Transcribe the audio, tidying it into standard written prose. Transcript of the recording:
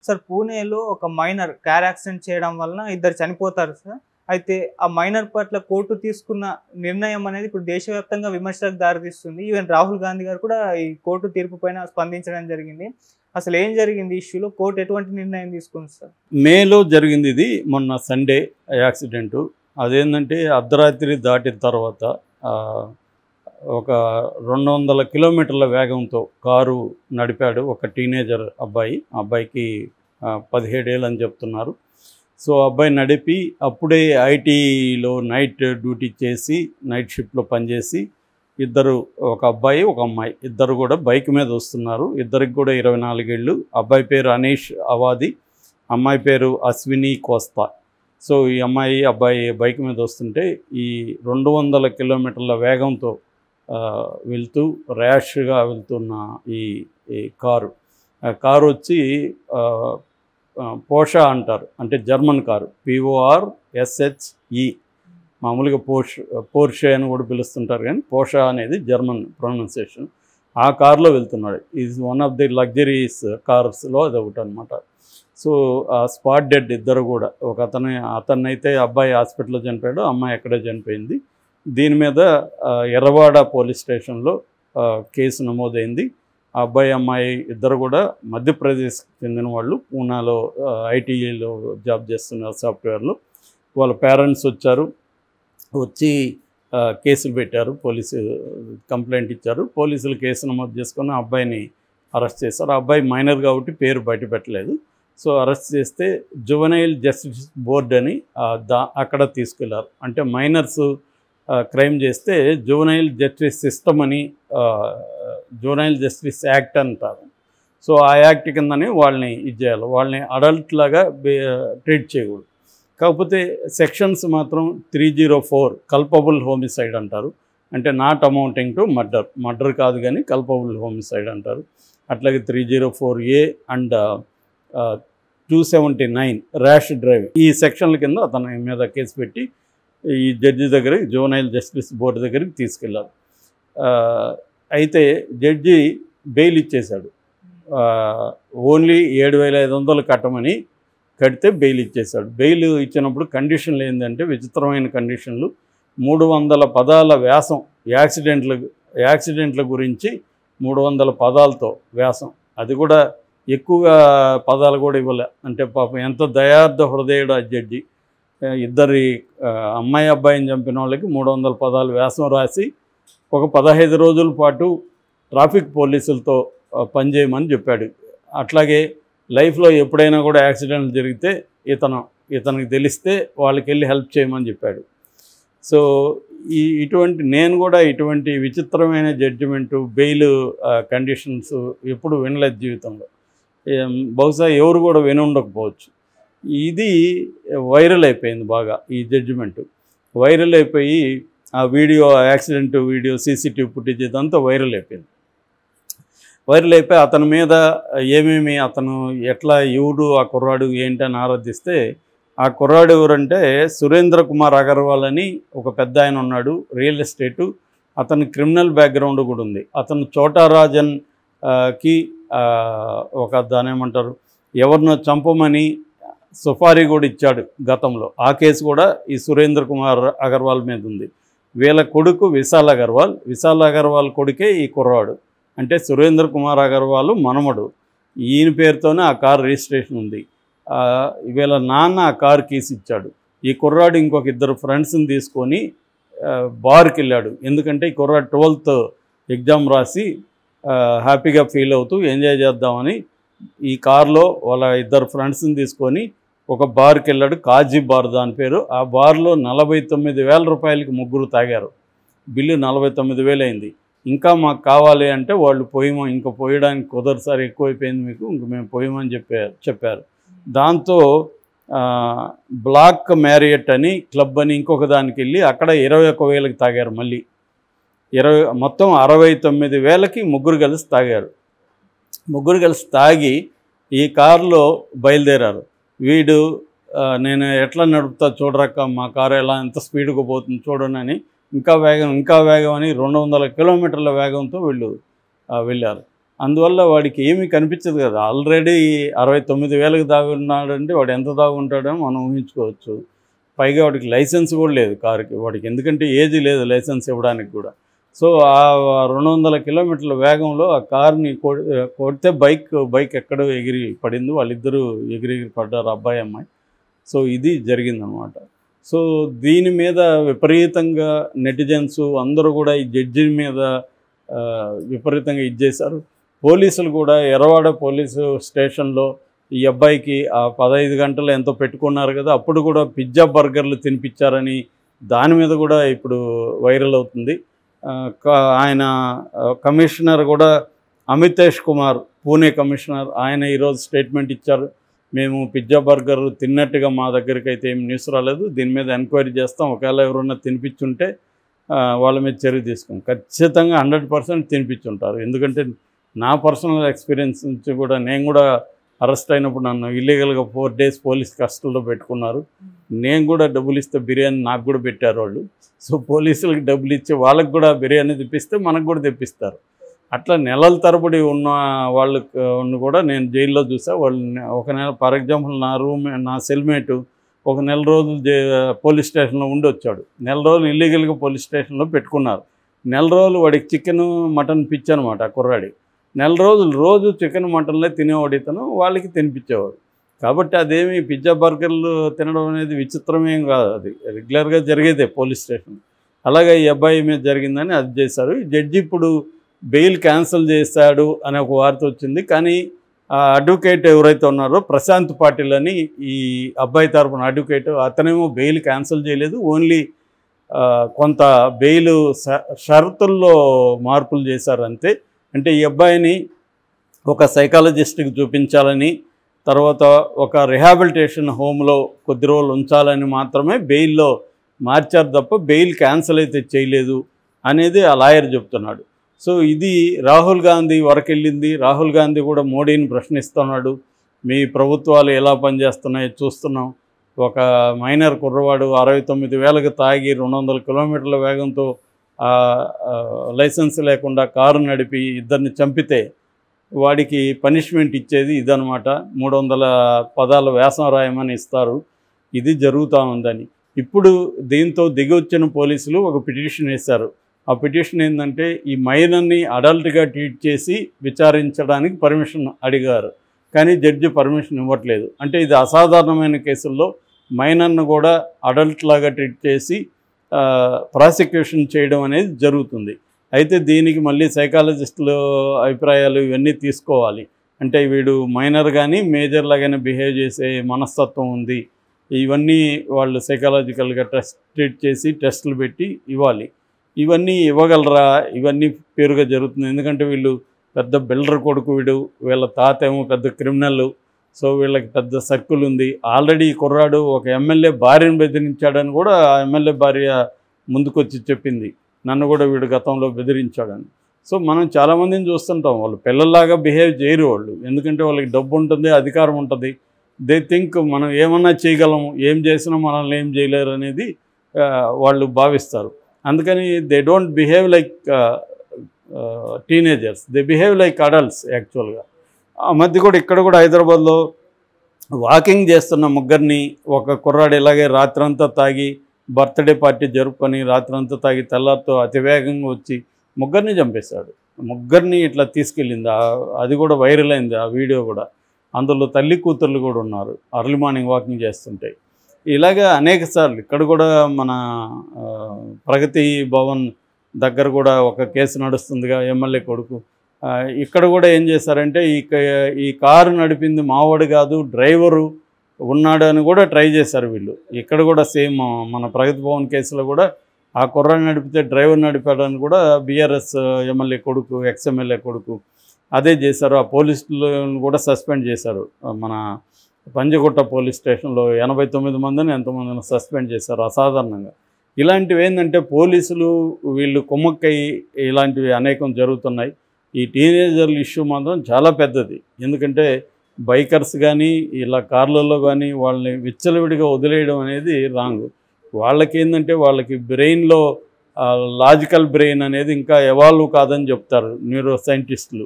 Sir పూణేలో ఒక minor car accident చేయడం వలన ఇద్దరు చనిపోతారు సార్. అయితే ఆ మైనర్ పట్ల కోర్టు తీసుకున్న నిర్ణయం అనేది ఇప్పుడు దేశవ్యాప్తంగా విమర్శలకు దారితీస్తుంది. ఈవెన్ రాహుల్ గాంధీ గారు కూడా ఈ కోర్టు తీర్పు పైన స్పందించడం జరిగింది. అసలు ఏం జరిగింది ఇష్యూలో? కోర్టు ఎటువంటి నిర్ణయం తీసుకుంది సార్? మేలో జరిగింది ఇది. మొన్న సండే యాక్సిడెంటు. అదేంటంటే అర్ధరాత్రి దాటిన తర్వాత ఒక 200 కిలోమీటర్ల వేగంతో కారు నడిపాడు ఒక టీనేజర్ అబ్బాయి. అబ్బాయికి 17 ఏళ్ళు అని చెప్తున్నారు. సో అబ్బాయి నడిపి అప్పుడే ఐటీలో నైట్ డ్యూటీ చేసి నైట్ షిఫ్ట్లో పనిచేసి ఇద్దరు, ఒక అబ్బాయి ఒక అమ్మాయి, ఇద్దరు కూడా బైక్ మీద వస్తున్నారు. ఇద్దరికి కూడా 24 ఏళ్ళు. అబ్బాయి పేరు అనీష్ అవాది, అమ్మాయి పేరు అశ్విని కోస్తా. సో ఈ అమ్మాయి అబ్బాయి బైక్ మీద వస్తుంటే ఈ 200 కిలోమీటర్ల వేగంతో వెళ్తూ ర్యాష్గా వెళ్తున్న ఈ కారు వచ్చి పోషా అంటారు, అంటే జర్మన్ కారు, PORSHE. మామూలుగా పోర్షే అని కూడా పిలుస్తుంటారు, కానీ పోషా అనేది జర్మన్ ప్రొనౌన్సియేషన్. ఆ కారులో వెళ్తున్నాడు. Is one of the luxuries కార్స్లో అది ఒకటి అనమాట. సో స్పాట్ డెడ్ ఇద్దరు కూడా. ఒక అతన్నైతే అబ్బాయి హాస్పిటల్లో చనిపోయాడు, అమ్మాయి ఎక్కడే చనిపోయింది. దీని మీద ఎర్రవాడ పోలీస్ స్టేషన్లో కేసు నమోదైంది. ఆ అబ్బాయి అమ్మాయి ఇద్దరు కూడా మధ్యప్రదేశ్కి చెందిన వాళ్ళు. పూనాలో ఐటీలో జాబ్ చేస్తున్నారు, సాఫ్ట్వేర్లో. వాళ్ళ పేరెంట్స్ వచ్చి కేసులు పెట్టారు, పోలీసు కంప్లైంట్ ఇచ్చారు. పోలీసులు కేసు నమోదు చేసుకొని ఆ అబ్బాయిని అరెస్ట్ చేశారు. ఆ అబ్బాయి మైనర్ కాబట్టి పేరు బయట పెట్టలేదు. సో అరెస్ట్ చేస్తే జువెనైల్ జస్టిస్ బోర్డ్ అని అక్కడ తీసుకెళ్లారు. అంటే మైనర్స్ క్రైమ్ చేస్తే జువెనైల్ జస్టిస్ సిస్టమ్ అని, జువెనైల్ జస్టిస్ యాక్ట్ అంటారు. సో ఆ యాక్ట్ కిందనే వాళ్ళని చేయాలి. వాళ్ళని అడల్ట్ లాగా ట్రీట్ చేయకూడదు. కాకపోతే సెక్షన్స్ మాత్రం 304 కల్పబుల్ హోమిసైడ్ అంటారు. అంటే నాట్ అమౌంటింగ్ టు మర్డర్ కాదు, కానీ కల్పబుల్ హోమిసైడ్ అంటారు. అట్లాగే 304A అండ్ 279 ర్యాష్ డ్రైవింగ్, ఈ సెక్షన్ల కింద అతని మీద కేసు పెట్టి ఈ జడ్జి దగ్గరికి, జువెనైల్ జస్టిస్ బోర్డు దగ్గరికి తీసుకెళ్లారు. అయితే జడ్జి బెయిల్ ఇచ్చేశాడు. ఓన్లీ 7,500 కట్టమని కడితే బెయిల్ ఇచ్చేశాడు. బెయిల్ ఇచ్చినప్పుడు కండిషన్లు ఏంటంటే విచిత్రమైన కండిషన్లు. 300 పదాల వ్యాసం, యాక్సిడెంట్ల గురించి 300 పదాలతో వ్యాసం. అది కూడా ఎక్కువగా పదాలు కూడా ఇవ్వలే. అంటే పాపం ఎంత దయార్థ హృదయుడు ఆ జడ్జి. ఇద్దరి అమ్మాయి అబ్బాయిని చంపిన వాళ్ళకి 300 పదాలు వ్యాసం రాసి ఒక 15 రోజుల పాటు ట్రాఫిక్ పోలీసులతో పనిచేయమని చెప్పాడు. అట్లాగే లైఫ్లో ఎప్పుడైనా కూడా యాక్సిడెంట్లు జరిగితే ఇతనికి తెలిస్తే వాళ్ళకి వెళ్ళి హెల్ప్ చేయమని చెప్పాడు. సో నేను కూడా ఇటువంటి విచిత్రమైన జడ్జిమెంటు, బెయిల్ కండిషన్స్ ఎప్పుడు వినలేదు జీవితంలో. బహుశా ఎవరు కూడా విని ఉండకపోవచ్చు. ఇది వైరల్ అయిపోయింది బాగా. ఈ జడ్జిమెంటు వైరల్ అయిపోయి ఆ video, accident video, CCTV footage ఇదంతా వైరల్ అయిపోయింది. అతని మీద ఏమేమి, అతను ఎట్లా, ఎవడు ఆ కుర్రాడు ఏంటని ఆరాధిస్తే, ఆ కుర్రాడు ఎవరంటే సురేంద్ర కుమార్ అగర్వాల్ అని ఒక పెద్ద ఆయన ఉన్నాడు, రియల్ ఎస్టేటు. అతని క్రిమినల్ బ్యాక్గ్రౌండ్ కూడా ఉంది. అతను చోటారాజన్ కి దానేమంటారు, ఎవరినో చంపమని సుపారీ కూడా ఇచ్చాడు గతంలో. ఆ కేసు కూడా ఈ సురేంద్ర కుమార్ అగర్వాల్ మీద ఉంది. వీళ్ళ కొడుకు విశాల్ అగర్వాల్ కొడుకే ఈ కుర్రాడు. అంటే సురేంద్ర కుమార్ అగర్వాల్ మనమడు. ఈయన పేరుతోనే ఆ కార్ రిజిస్ట్రేషన్ ఉంది. వీళ్ళ నాన్న ఆ కార్ కీస్ ఇచ్చాడు. ఈ కుర్రాడు ఇంకొక 2 ఫ్రెండ్స్ని తీసుకొని బార్కి వెళ్ళాడు. ఎందుకంటే ఈ కుర్రాడు 12th ఎగ్జామ్ రాసి హ్యాపీగా ఫీల్ అవుతూ ఎంజాయ్ చేద్దామని ఈ కార్లో వాళ్ళ 2 ఫ్రెండ్స్ని తీసుకొని ఒక బార్కి వెళ్ళాడు. కాజీ బార్ దాని పేరు. ఆ బార్లో 49,000 రూపాయలకి ముగ్గురు తాగారు. బిల్లు 49,000 అయింది. ఇంకా మాకు కావాలి అంటే వాళ్ళు ఇంకా పోయడానికి కుదరదు సార్, ఎక్కువైపోయింది మీకు, ఇంక మేము పోయమని చెప్పారు. దాంతో బ్లాక్ మ్యారియట్ అని క్లబ్ అని ఇంకొక దానికి వెళ్ళి అక్కడ 21,000కి తాగారు. మళ్ళీ మొత్తం 69,000కి ముగ్గురు కలిసి తాగారు. ముగ్గురు కలిసి తాగి ఈ కారులో బయలుదేరారు. వీడు నేను ఎట్లా నడుపుతా చూడరక్క, మా కారు ఎంత స్పీడ్గా పోతుంది చూడనని ఇంకా వేగం అని 200 కిలోమీటర్ల వేగంతో వీళ్ళు వెళ్ళారు. అందువల్ల వాడికి ఏమీ కనిపించదు కదా. ఆల్రెడీ 69,000కి దాగున్నాడంటే వాడు ఎంత దాగుంటాడో మనం ఊహించుకోవచ్చు. పైగా వాడికి లైసెన్స్ కూడా లేదు కారుకి, వాడికి ఎందుకంటే ఏజ్ లేదు లైసెన్స్ ఇవ్వడానికి కూడా. సో ఆ 200 కిలోమీటర్ల వేగంలో ఆ కార్ని కొడితే బైక్ ఎక్కడో ఎగిరి పడింది. వాళ్ళిద్దరూ ఎగిరి పడ్డారు, అబ్బాయి అమ్మాయి. సో ఇది జరిగిందనమాట. సో దీని మీద విపరీతంగా నెటిజన్స్ అందరూ కూడా ఈ జడ్జి మీద విపరీతంగా ఇచ్చేశారు. పోలీసులు కూడా ఎర్రవాడ పోలీసు స్టేషన్లో ఈ అబ్బాయికి ఆ 15 గంటలు ఎంతో పెట్టుకున్నారు కదా, అప్పుడు కూడా పిజ్జా బర్గర్లు తినిపించారని దాని మీద కూడా ఇప్పుడు వైరల్ అవుతుంది. ఆయన కమిషనర్ కూడా అమితేష్ కుమార్, పూణే కమిషనర్, ఆయన ఈరోజు స్టేట్మెంట్ ఇచ్చారు. మేము పిజ్జా బర్గర్ తిన్నట్టుగా మా దగ్గరికి అయితే ఏం న్యూస్ రాలేదు, దీని మీద ఎంక్వైరీ చేస్తాం, ఒకవేళ ఎవరన్నా తినిపించుంటే వాళ్ళ మీద చర్య తీసుకుని ఖచ్చితంగా 100% తినిపించుంటారు. ఎందుకంటే నా పర్సనల్ ఎక్స్పీరియన్స్ నుంచి కూడా, నేను కూడా అరెస్ట్ అయినప్పుడు నన్ను ఇల్లీగల్గా 4 days పోలీస్ కస్టడీలో పెట్టుకున్నారు. నేను కూడా డబ్బులు ఇస్తే బిర్యానీ నాకు కూడా పెట్టారు వాళ్ళు. సో పోలీసులకు డబ్బులు ఇచ్చి వాళ్ళకి కూడా బిర్యానీ తెప్పిస్తే మనకు కూడా తెప్పిస్తారు. అట్లా నెలల తరబడి ఉన్న వాళ్ళని కూడా నేను జైల్లో చూసా. వాళ్ళు ఒక నెల, ఫర్ ఎగ్జాంపుల్ నా సెల్మేటు ఒక నెల రోజులు పోలీస్ స్టేషన్లో ఉండి వచ్చాడు. నెల రోజులు ఇల్లీగల్గా పోలీస్ స్టేషన్లో పెట్టుకున్నారు. నెల రోజులు వాడికి చికెన్ మటన్ పిచ్చి అనమాట ఆ కుర్రాడి. నెల రోజులు రోజు చికెన్ మటన్లే తినేవాడు ఇతను, వాళ్ళకి తినిపించేవాడు. కాబట్టి అదేమి పిజ్జా బర్గర్లు తినడం అనేది విచిత్రమేం కాదు, అది రెగ్యులర్గా జరిగేదే పోలీస్ స్టేషన్. అలాగే ఈ అబ్బాయి మీద జరిగిందని అది చేశారు. ఈ జడ్జి ఇప్పుడు బెయిల్ క్యాన్సిల్ చేశాడు అనే ఒక వార్త వచ్చింది. కానీ ఆ అడ్వకేట్ ఎవరైతే ఉన్నారో ప్రశాంత్ పాటిల్ అని, ఈ అబ్బాయి తరపున అడ్వకేట్, అతనేమో బెయిల్ క్యాన్సిల్ చేయలేదు, ఓన్లీ కొంత బెయిల్ షరతుల్లో మార్పులు చేశారు అంతే. అంటే ఈ అబ్బాయిని ఒక సైకాలజిస్ట్కి చూపించాలని, తర్వాత ఒక రిహాబిలిటేషన్ హోమ్లో కొద్ది రోజులు ఉంచాలని మాత్రమే బెయిల్లో మార్చారు తప్ప బెయిల్ క్యాన్సిల్ అయితే చేయలేదు అనేది ఆ లాయర్ చెప్తున్నాడు. సో ఇది రాహుల్ గాంధీ వరకు వెళ్ళింది. రాహుల్ గాంధీ కూడా మోడీని ప్రశ్నిస్తున్నాడు, మీ ప్రభుత్వాలు ఎలా పనిచేస్తున్నాయో చూస్తున్నాం. ఒక మైనర్ కుర్రవాడు 69,000కి తాగి 200 కిలోమీటర్ల వేగంతో లైసెన్స్ లేకుండా కారు నడిపి ఇద్దరిని చంపితే వాడికి పనిష్మెంట్ ఇచ్చేది ఇదనమాట. 300 పదాల వ్యాసం రాయమని ఇస్తారు. ఇది జరుగుతూ ఉందని ఇప్పుడు దీంతో దిగొచ్చిన పోలీసులు ఒక పిటిషన్ వేశారు. ఆ పిటిషన్ ఏంటంటే, ఈ మైనర్ని అడల్ట్గా ట్రీట్ చేసి విచారించడానికి పర్మిషన్ అడిగారు, కానీ జడ్జి పర్మిషన్ ఇవ్వట్లేదు. అంటే ఇది అసాధారణమైన కేసుల్లో మైనర్ను కూడా అడల్ట్ లాగా ట్రీట్ చేసి ప్రాసిక్యూషన్ చేయడం అనేది జరుగుతుంది. అయితే దీనికి మళ్ళీ సైకాలజిస్టుల అభిప్రాయాలు ఇవన్నీ తీసుకోవాలి. అంటే వీడు మైనర్ కానీ మేజర్ లాగానే బిహేవ్ చేసే మనస్తత్వం ఉంది, ఇవన్నీ వాళ్ళు సైకాలజికల్గా ట్రీట్ చేసి టెస్టులు పెట్టి ఇవ్వాలి. ఇవన్నీ ఇవ్వగలరా? ఇవన్నీ పేరుగా జరుగుతుంది. ఎందుకంటే వీళ్ళు పెద్ద బిల్డర్ కొడుకు, వీళ్ళ తాత ఏమో పెద్ద క్రిమినల్. సో వీళ్ళకి పెద్ద సర్కిల్ ఉంది. ఆల్రెడీ కుర్రాడు ఒక ఎమ్మెల్యే భార్యను బెదిరించాడని కూడా ఆ ఎమ్మెల్యే భార్య ముందుకొచ్చి చెప్పింది, నన్ను కూడా వీడు గతంలో బెదిరించాడని. సో మనం చాలామందిని చూస్తుంటాం, వాళ్ళు పిల్లల్లాగా బిహేవ్ చేయరు వాళ్ళు, ఎందుకంటే వాళ్ళకి డబ్బు ఉంటుంది, అధికారం ఉంటుంది. దే థింక్ మనం ఏమన్నా చేయగలము, ఏం చేసినా మనల్ని ఏం చేయలేరు అనేది వాళ్ళు భావిస్తారు. అందుకని they don't behave like teenagers, they behave like adults యాక్చువల్గా. ఆ మధ్య కూడా ఇక్కడ కూడా హైదరాబాద్లో వాకింగ్ చేస్తున్న ముగ్గురిని ఒక కుర్రాడు ఇలాగే రాత్రంతా తాగి బర్త్డే పార్టీ జరుపుకొని రాత్రంతా తాగి తెల్లారితో అతివేగంగా వచ్చి ముగ్గురిని చంపేశాడు. ముగ్గురిని ఇట్లా తీసుకెళ్ళింది, అది కూడా వైరల్ అయింది ఆ వీడియో కూడా. అందులో తల్లి కూతుర్లు కూడా ఉన్నారు అర్లీ మార్నింగ్ వాకింగ్ చేస్తుంటే. ఇలాగా అనేక సార్లు ఇక్కడ కూడా మన ప్రగతి భవన్ దగ్గర కూడా ఒక కేసు నడుస్తుందిగా, ఎమ్మెల్యే కొడుకు. ఇక్కడ కూడా ఏం చేశారంటే, ఈ కారు నడిపింది మావాడు కాదు, డ్రైవరు ఉన్నాడు అని కూడా ట్రై చేశారు వీళ్ళు. ఇక్కడ కూడా సేమ్ మన ప్రగతి భవన్ కేసులో కూడా ఆ కుర్రాన్ని నడిపితే డ్రైవర్ నడిపాడని కూడా బీఆర్ఎస్ ఎమ్మెల్యే కొడుకు, ఎక్స్ఎమ్మెల్యే కొడుకు అదే చేశారు. ఆ పోలీసులను కూడా సస్పెండ్ చేశారు. మన పంజగుట్ట పోలీస్ స్టేషన్లో 89 మందిని ఎంతమందిని సస్పెండ్ చేశారు అసాధారణంగా. ఇలాంటివి ఏంటంటే పోలీసులు వీళ్ళు కుమ్మక్కై ఇలాంటివి అనేకం జరుగుతున్నాయి. ఈ టీనేజర్ల ఇష్యూ మాత్రం చాలా పెద్దది. ఎందుకంటే బైకర్స్ కానీ ఇలా కార్లలో కానీ వాళ్ళని విచ్చలవిడిగా వదిలేయడం అనేది రాంగ్. వాళ్ళకి ఏంటంటే వాళ్ళకి బ్రెయిన్లో లాజికల్ బ్రెయిన్ అనేది ఇంకా ఎవాల్వ్ కాదని చెప్తారు న్యూరో సైంటిస్టులు.